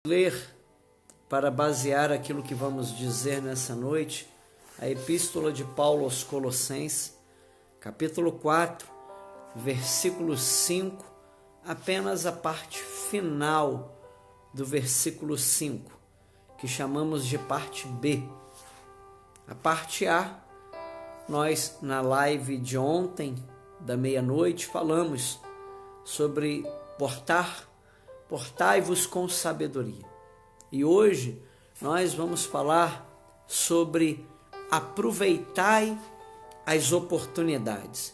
Ler, para basear aquilo que vamos dizer nessa noite, a Epístola de Paulo aos Colossenses, capítulo 4, versículo 5, apenas a parte final do versículo 5, que chamamos de parte B. A parte A, nós na live de ontem, da meia-noite, falamos sobre portai-vos com sabedoria. E hoje nós vamos falar sobre aproveitai as oportunidades.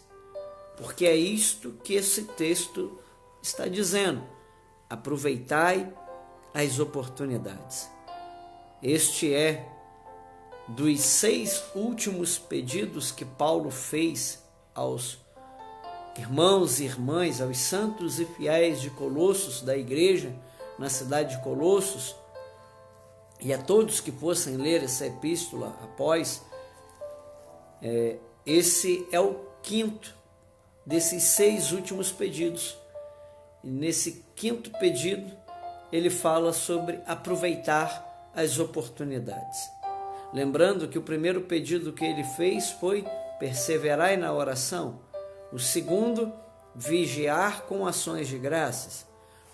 Porque é isto que esse texto está dizendo. Aproveitai as oportunidades. Este é dos 6 últimos pedidos que Paulo fez aos irmãos e irmãs, aos santos e fiéis de Colossos, da igreja na cidade de Colossos, e a todos que fossem ler essa epístola após, esse é o 5º desses 6 últimos pedidos. E nesse 5º pedido, ele fala sobre aproveitar as oportunidades. Lembrando que o primeiro pedido que ele fez foi perseverai na oração. O segundo, vigiar com ações de graças.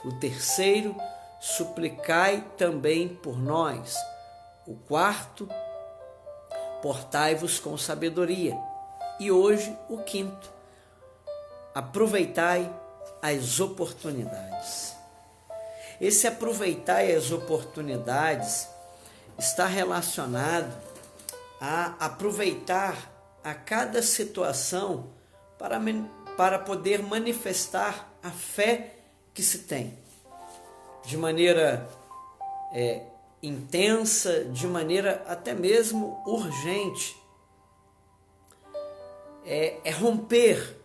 O terceiro, suplicai também por nós. O quarto, portai-vos com sabedoria. E hoje, o 5º, aproveitai as oportunidades. Esse aproveitai as oportunidades está relacionado a aproveitar a cada situação para poder manifestar a fé que se tem, de maneira intensa, de maneira até mesmo urgente. É romper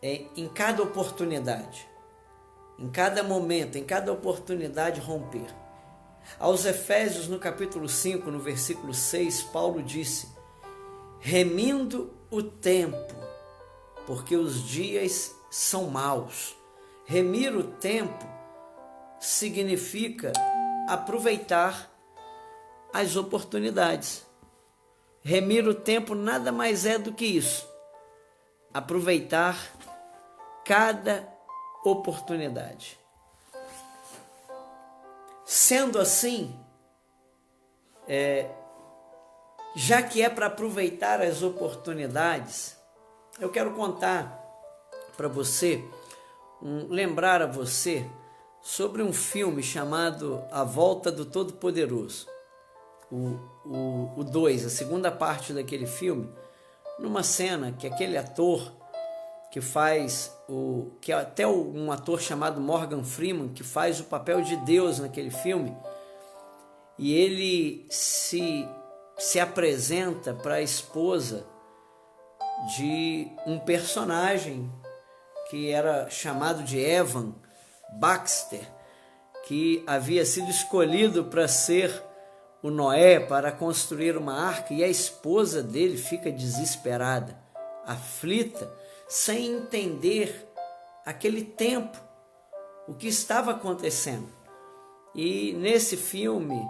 em cada oportunidade, em cada momento, em cada oportunidade romper. Aos Efésios, no capítulo 5, no versículo 6, Paulo disse: remindo o tempo, porque os dias são maus. Remir o tempo significa aproveitar as oportunidades. Remir o tempo nada mais é do que isso. Aproveitar cada oportunidade. Sendo assim, já que é para aproveitar as oportunidades, eu quero contar para você, lembrar a você sobre um filme chamado A Volta do Todo-Poderoso. O 2, a segunda parte daquele filme, numa cena que aquele ator que faz, que é até um ator chamado Morgan Freeman, que faz o papel de Deus naquele filme, e ele se apresenta para a esposa de um personagem que era chamado de Evan Baxter, que havia sido escolhido para ser o Noé, para construir uma arca, e a esposa dele fica desesperada, aflita, sem entender aquele tempo, o que estava acontecendo. E nesse filme,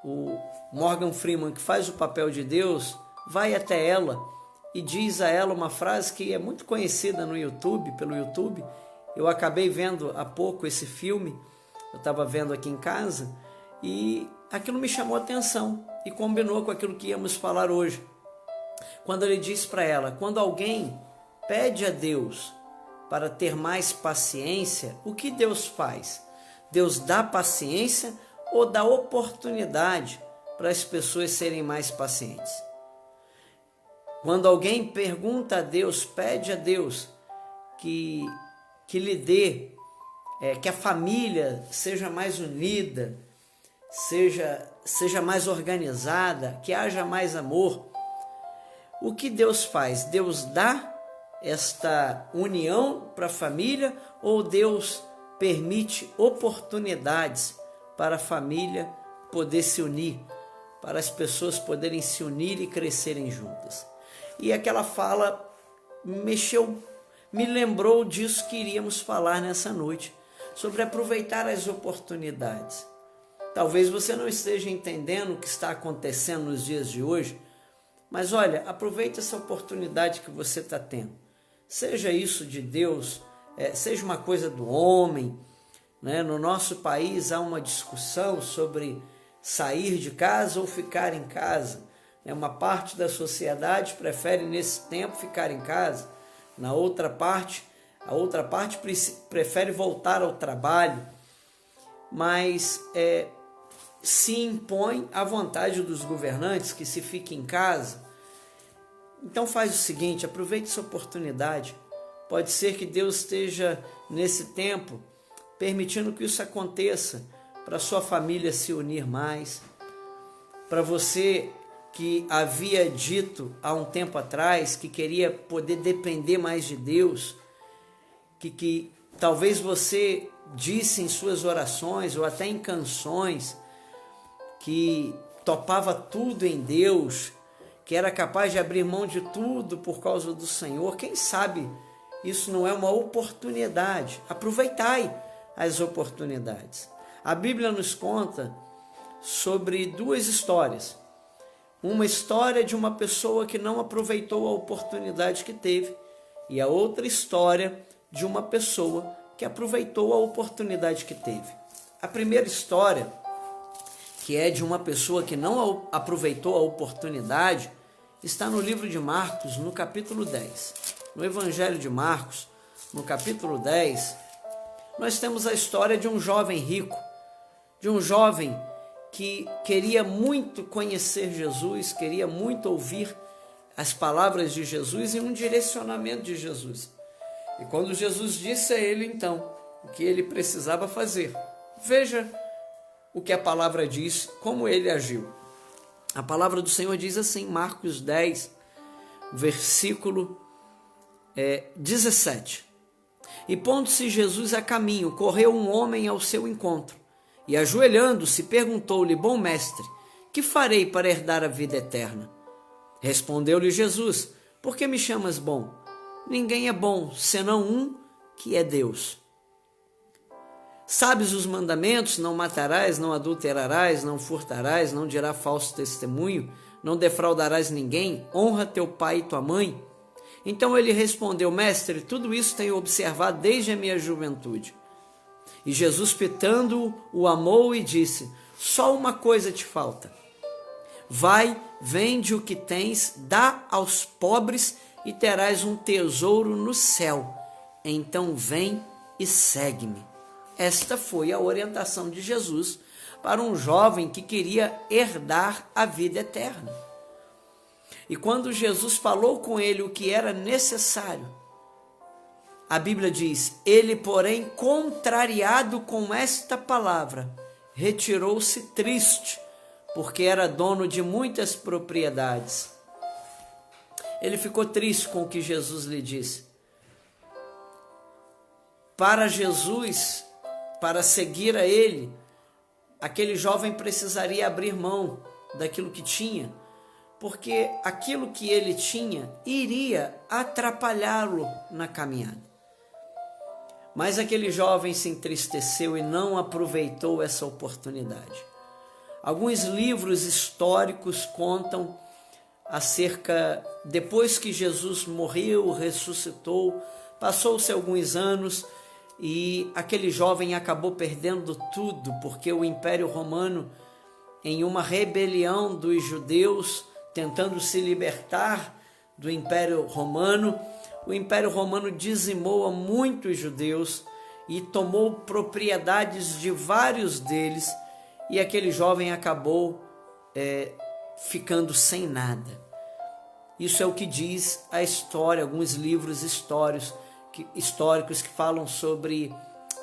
o Morgan Freeman, que faz o papel de Deus, vai até ela e diz a ela uma frase que é muito conhecida no YouTube, pelo YouTube. Eu acabei vendo há pouco esse filme, eu estava vendo aqui em casa, e aquilo me chamou a atenção e combinou com aquilo que íamos falar hoje. Quando ele diz para ela, quando alguém pede a Deus para ter mais paciência, o que Deus faz? Deus dá paciência ou dá oportunidade para as pessoas serem mais pacientes? Quando alguém pergunta a Deus, pede a Deus que lhe dê, que a família seja mais unida, seja mais organizada, que haja mais amor, o que Deus faz? Deus dá esta união para a família ou Deus permite oportunidades para a família poder se unir, para as pessoas poderem se unir e crescerem juntas? E aquela fala me lembrou disso que iríamos falar nessa noite, sobre aproveitar as oportunidades. Talvez você não esteja entendendo o que está acontecendo nos dias de hoje, mas olha, aproveite essa oportunidade que você está tendo. Seja isso de Deus, seja uma coisa do homem, né? No nosso país há uma discussão sobre sair de casa ou ficar em casa. Uma parte da sociedade prefere nesse tempo ficar em casa, a outra parte prefere voltar ao trabalho, mas se impõe à vontade dos governantes que se fique em casa. Então faz o seguinte, aproveite essa oportunidade. Pode ser que Deus esteja nesse tempo permitindo que isso aconteça, para sua família se unir mais, para você que havia dito há um tempo atrás que queria poder depender mais de Deus, que talvez você disse em suas orações ou até em canções que topava tudo em Deus, que era capaz de abrir mão de tudo por causa do Senhor. Quem sabe isso não é uma oportunidade? Aproveitai as oportunidades. A Bíblia nos conta sobre duas histórias. Uma história de uma pessoa que não aproveitou a oportunidade que teve, e a outra história de uma pessoa que aproveitou a oportunidade que teve. A primeira história, que é de uma pessoa que não aproveitou a oportunidade, está no livro de Marcos, no capítulo 10. No Evangelho de Marcos, no capítulo 10, nós temos a história de um jovem rico, de um jovem que queria muito conhecer Jesus, queria muito ouvir as palavras de Jesus e um direcionamento de Jesus. E quando Jesus disse a ele, então, o que ele precisava fazer, veja o que a palavra diz, como ele agiu. A palavra do Senhor diz assim, Marcos 10, versículo 17. E pondo-se Jesus a caminho, correu um homem ao seu encontro, e ajoelhando-se, perguntou-lhe, bom mestre, que farei para herdar a vida eterna? Respondeu-lhe Jesus, por que me chamas bom? Ninguém é bom, senão um, que é Deus. Sabes os mandamentos, não matarás, não adulterarás, não furtarás, não dirás falso testemunho, não defraudarás ninguém, honra teu pai e tua mãe. Então ele respondeu, mestre, tudo isso tenho observado desde a minha juventude. E Jesus, fitando-o, o amou e disse, só uma coisa te falta. Vai, vende o que tens, dá aos pobres e terás um tesouro no céu. Então vem e segue-me. Esta foi a orientação de Jesus para um jovem que queria herdar a vida eterna. E quando Jesus falou com ele o que era necessário, a Bíblia diz, ele, porém, contrariado com esta palavra, retirou-se triste, porque era dono de muitas propriedades. Ele ficou triste com o que Jesus lhe disse. Para Jesus, para seguir a ele, aquele jovem precisaria abrir mão daquilo que tinha, porque aquilo que ele tinha iria atrapalhá-lo na caminhada. Mas aquele jovem se entristeceu e não aproveitou essa oportunidade. Alguns livros históricos contam acerca, depois que Jesus morreu, ressuscitou, passou-se alguns anos e aquele jovem acabou perdendo tudo, porque o Império Romano, em uma rebelião dos judeus, tentando se libertar do Império Romano, o Império Romano dizimou a muitos judeus e tomou propriedades de vários deles, e aquele jovem acabou ficando sem nada. Isso é o que diz a história, alguns livros históricos que falam sobre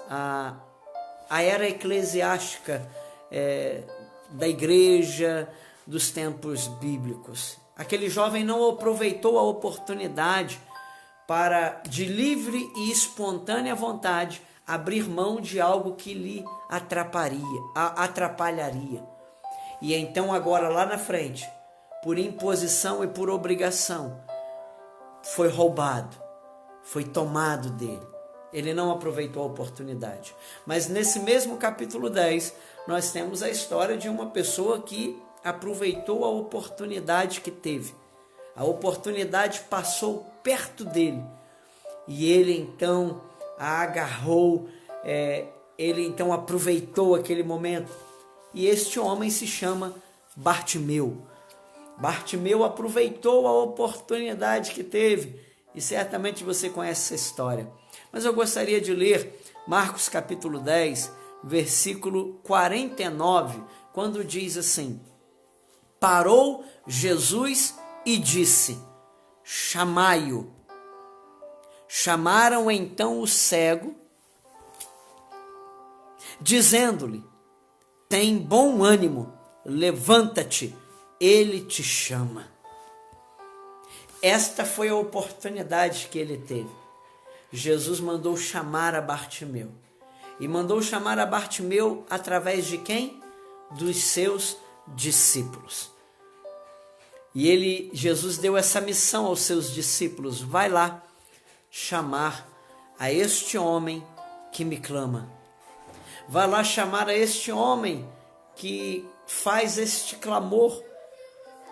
a era eclesiástica da igreja dos tempos bíblicos. Aquele jovem não aproveitou a oportunidade para, de livre e espontânea vontade, abrir mão de algo que lhe atrapalharia. E então agora lá na frente, por imposição e por obrigação, foi roubado, foi tomado dele. Ele não aproveitou a oportunidade. Mas nesse mesmo capítulo 10, nós temos a história de uma pessoa que aproveitou a oportunidade que teve. A oportunidade passou perto dele e ele então a agarrou, ele então aproveitou aquele momento. E este homem se chama Bartimeu. Bartimeu aproveitou a oportunidade que teve e certamente você conhece essa história. Mas eu gostaria de ler Marcos capítulo 10, versículo 49, quando diz assim: parou Jesus e disse: chamai-o. Chamaram então o cego, dizendo-lhe: tem bom ânimo, levanta-te, ele te chama. Esta foi a oportunidade que ele teve. Jesus mandou chamar a Bartimeu. E mandou chamar a Bartimeu através de quem? Dos seus discípulos. E Jesus deu essa missão aos seus discípulos: vai lá chamar a este homem que me clama. Vai lá chamar a este homem que faz este clamor,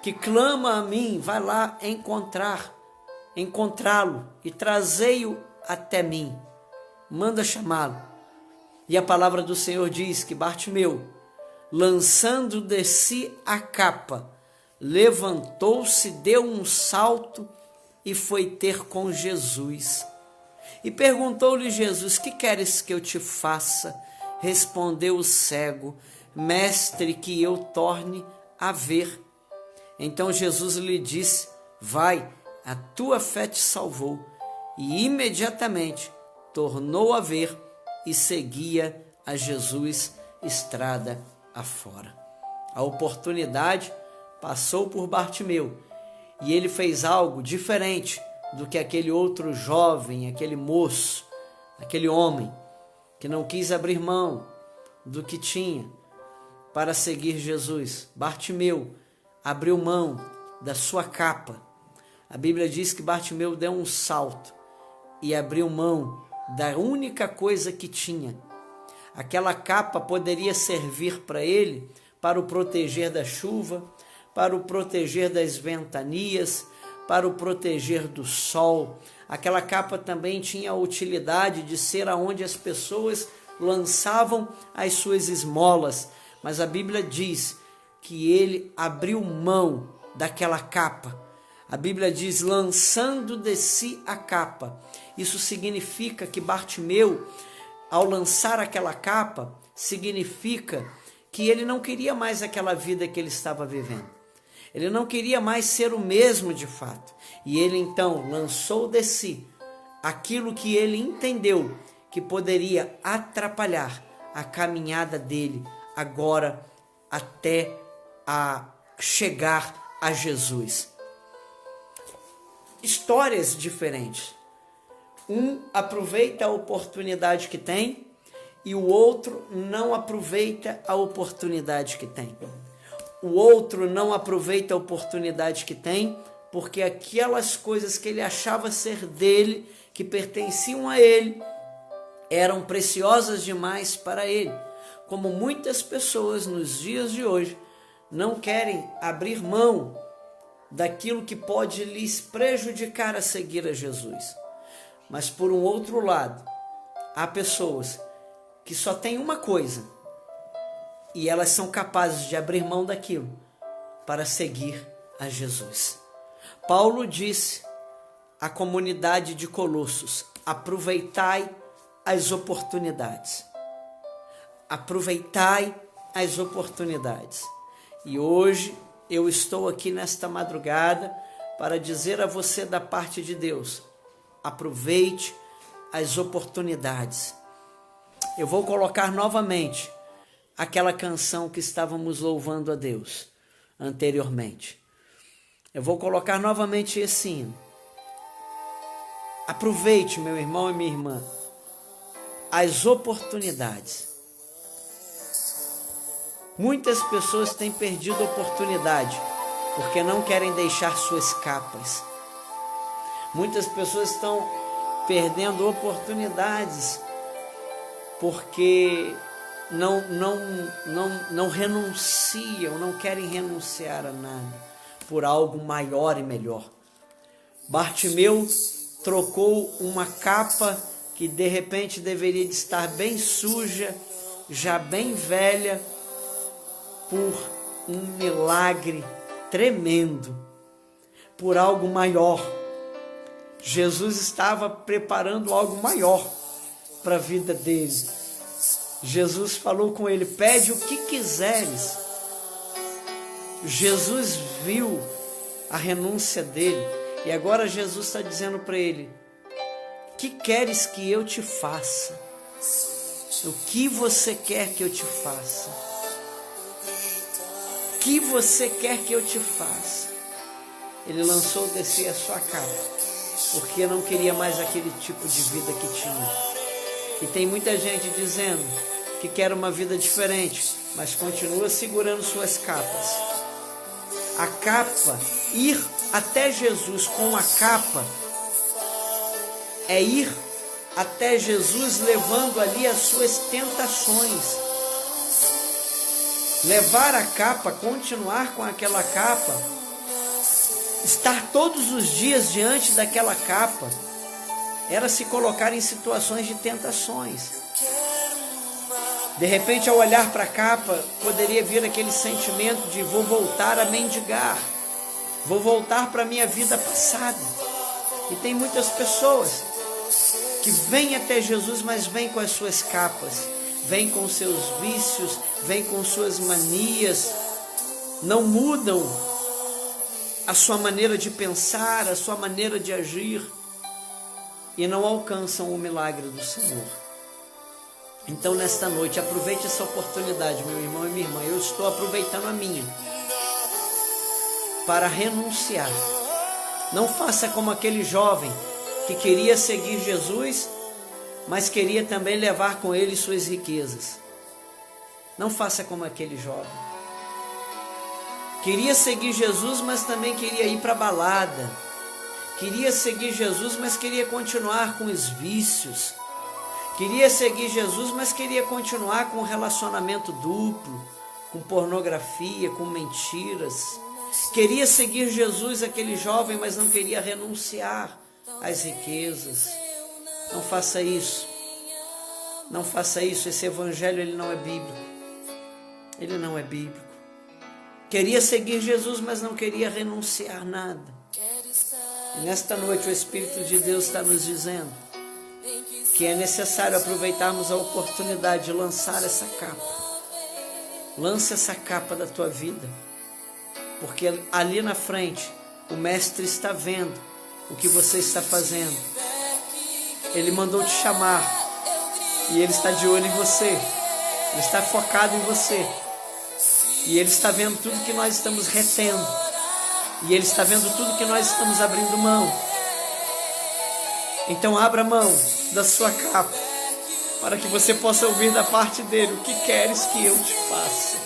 que clama a mim. Vai lá encontrá-lo e trazei-o até mim. Manda chamá-lo. E a palavra do Senhor diz que Bartimeu, lançando de si a capa, levantou-se, deu um salto e foi ter com Jesus. E perguntou-lhe Jesus: que queres que eu te faça? Respondeu o cego: mestre, que eu torne a ver. Então Jesus lhe disse: vai, a tua fé te salvou. E imediatamente tornou a ver e seguia a Jesus estrada afora. A oportunidade passou por Bartimeu e ele fez algo diferente do que aquele outro jovem, aquele moço, aquele homem que não quis abrir mão do que tinha para seguir Jesus. Bartimeu abriu mão da sua capa. A Bíblia diz que Bartimeu deu um salto e abriu mão da única coisa que tinha. Aquela capa poderia servir para ele para o proteger da chuva, para o proteger das ventanias, para o proteger do sol. Aquela capa também tinha a utilidade de ser aonde as pessoas lançavam as suas esmolas. Mas a Bíblia diz que ele abriu mão daquela capa. A Bíblia diz: lançando de si a capa. Isso significa que Bartimeu, ao lançar aquela capa, significa que ele não queria mais aquela vida que ele estava vivendo. Ele não queria mais ser o mesmo de fato. E ele então lançou de si aquilo que ele entendeu que poderia atrapalhar a caminhada dele agora até a chegar a Jesus. Histórias diferentes. Um aproveita a oportunidade que tem e o outro não aproveita a oportunidade que tem. O outro não aproveita a oportunidade que tem porque aquelas coisas que ele achava ser dele, que pertenciam a ele, eram preciosas demais para ele. Como muitas pessoas nos dias de hoje não querem abrir mão daquilo que pode lhes prejudicar a seguir a Jesus. Mas por um outro lado, há pessoas que só têm uma coisa e elas são capazes de abrir mão daquilo para seguir a Jesus. Paulo disse à comunidade de Colossos: aproveitai as oportunidades. Aproveitai as oportunidades. E hoje eu estou aqui nesta madrugada para dizer a você da parte de Deus: aproveite as oportunidades. Eu vou colocar novamente aquela canção que estávamos louvando a Deus anteriormente. Eu vou colocar novamente esse hino. Aproveite, meu irmão e minha irmã, as oportunidades. Muitas pessoas têm perdido a oportunidade porque não querem deixar suas capas. Muitas pessoas estão perdendo oportunidades, porque não renunciam, não querem renunciar a nada por algo maior e melhor. Bartimeu trocou uma capa que de repente deveria de estar bem suja, já bem velha, por um milagre tremendo, por algo maior. Jesus estava preparando algo maior para a vida dele. Jesus falou com ele: pede o que quiseres. Jesus viu a renúncia dele e agora Jesus está dizendo para ele: o que queres que eu te faça? O que você quer que eu te faça? O que você quer que eu te faça? Ele lançou descer a sua capa, porque não queria mais aquele tipo de vida que tinha. E tem muita gente dizendo que quer uma vida diferente, mas continua segurando suas capas. A capa, ir até Jesus com a capa, é ir até Jesus levando ali as suas tentações. Levar a capa, continuar com aquela capa, estar todos os dias diante daquela capa, era se colocar em situações de tentações. De repente, ao olhar para a capa, poderia vir aquele sentimento de: vou voltar a mendigar, vou voltar para a minha vida passada. E tem muitas pessoas que vêm até Jesus, mas vêm com as suas capas, vêm com seus vícios, vêm com suas manias, não mudam a sua maneira de pensar, a sua maneira de agir, e não alcançam o milagre do Senhor. Então, nesta noite, aproveite essa oportunidade, meu irmão e minha irmã. Eu estou aproveitando a minha para renunciar. Não faça como aquele jovem que queria seguir Jesus, mas queria também levar com ele suas riquezas. Não faça como aquele jovem. Queria seguir Jesus, mas também queria ir para a balada. Queria seguir Jesus, mas queria continuar com os vícios. Queria seguir Jesus, mas queria continuar com um relacionamento duplo, com pornografia, com mentiras. Queria seguir Jesus, aquele jovem, mas não queria renunciar às riquezas. Não faça isso. Não faça isso. Esse evangelho, ele não é bíblico. Ele não é bíblico. Queria seguir Jesus, mas não queria renunciar nada. E nesta noite o Espírito de Deus está nos dizendo que é necessário aproveitarmos a oportunidade de lançar essa capa. Lance essa capa da tua vida, porque ali na frente o Mestre está vendo o que você está fazendo. Ele mandou te chamar e Ele está de olho em você. Ele está focado em você. E Ele está vendo tudo que nós estamos retendo. E Ele está vendo tudo que nós estamos abrindo mão. Então abra mão da sua capa, para que você possa ouvir da parte dele: o que queres que eu te faça?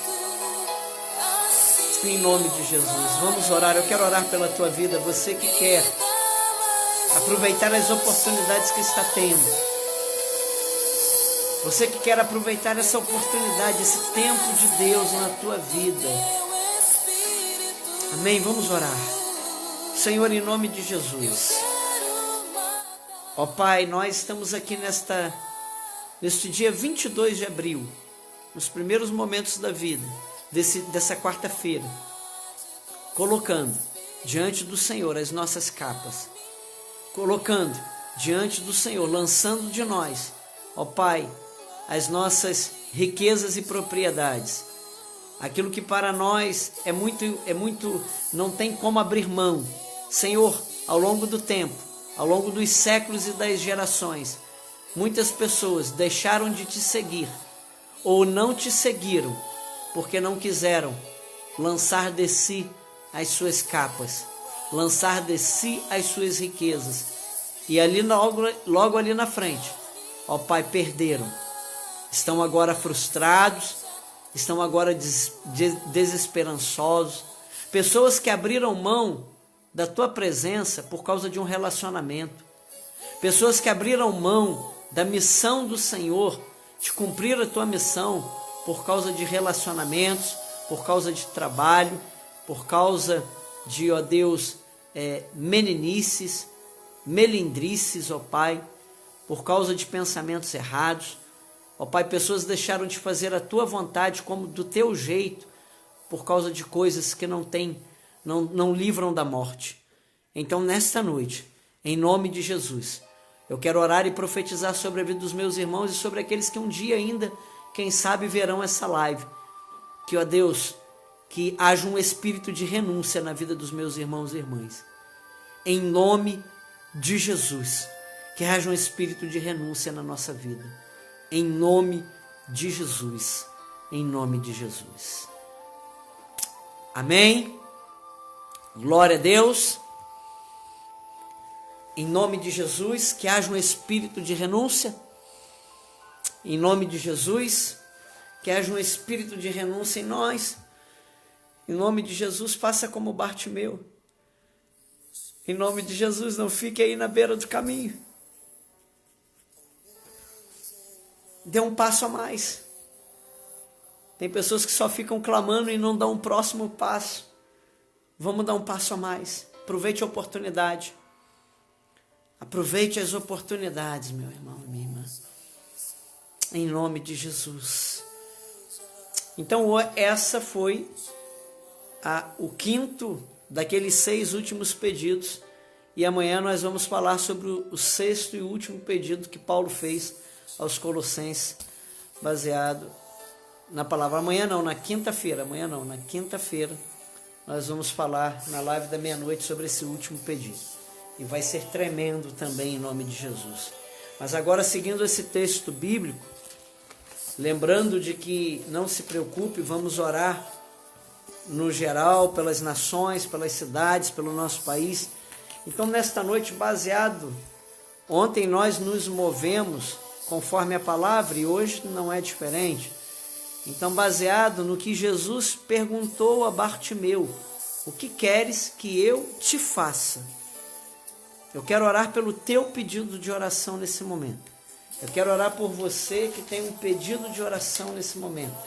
Em nome de Jesus, vamos orar. Eu quero orar pela tua vida, você que quer aproveitar as oportunidades que está tendo. Você que quer aproveitar essa oportunidade, esse tempo de Deus na tua vida. Amém? Vamos orar. Senhor, em nome de Jesus. Ó Pai, nós estamos aqui neste dia 22 de abril, nos primeiros momentos da vida, dessa quarta-feira, colocando diante do Senhor as nossas capas, colocando diante do Senhor, lançando de nós, ó Pai, as nossas riquezas e propriedades, aquilo que para nós é muito, não tem como abrir mão. Senhor, ao longo do tempo, ao longo dos séculos e das gerações, muitas pessoas deixaram de te seguir ou não te seguiram porque não quiseram lançar de si as suas capas, lançar de si as suas riquezas. E ali logo ali na frente, ó Pai, perderam. Estão agora frustrados, estão agora desesperançosos. Pessoas que abriram mão da tua presença por causa de um relacionamento. pessoas que abriram mão da missão do Senhor, de cumprir a tua missão por causa de relacionamentos, por causa de trabalho, por causa de, ó Deus, meninices, melindrices, ó Pai, por causa de pensamentos errados. Ó Pai, pessoas deixaram de fazer a tua vontade como do teu jeito, por causa de coisas que não livram da morte. Então, nesta noite, em nome de Jesus, eu quero orar e profetizar sobre a vida dos meus irmãos e sobre aqueles que um dia ainda, quem sabe, verão essa live. Que, ó Deus, que haja um espírito de renúncia na vida dos meus irmãos e irmãs. Em nome de Jesus, que haja um espírito de renúncia na nossa vida. Em nome de Jesus. Em nome de Jesus. Amém. Glória a Deus. Em nome de Jesus, que haja um espírito de renúncia. Em nome de Jesus, que haja um espírito de renúncia em nós. Em nome de Jesus, faça como Bartimeu. Em nome de Jesus, não fique aí na beira do caminho. Dê um passo a mais. Tem pessoas que só ficam clamando e não dão um próximo passo. Vamos dar um passo a mais. Aproveite a oportunidade. Aproveite as oportunidades, meu irmão e minha irmã. Em nome de Jesus. Então, essa foi o quinto daqueles 6 últimos pedidos. E amanhã nós vamos falar sobre o 6º e último pedido que Paulo fez aos Colossenses, baseado na palavra. Amanhã não, na quinta-feira. Na quinta-feira nós vamos falar na live da meia-noite sobre esse último pedido. E vai ser tremendo também em nome de Jesus. Mas agora, seguindo esse texto bíblico, lembrando de que não se preocupe, vamos orar no geral, pelas nações, pelas cidades, pelo nosso país. Então, nesta noite, ontem nós nos movemos conforme a palavra e hoje não é diferente. Então, baseado no que Jesus perguntou a Bartimeu, o que queres que eu te faça? Eu quero orar pelo teu pedido de oração nesse momento. Eu quero orar por você que tem um pedido de oração nesse momento.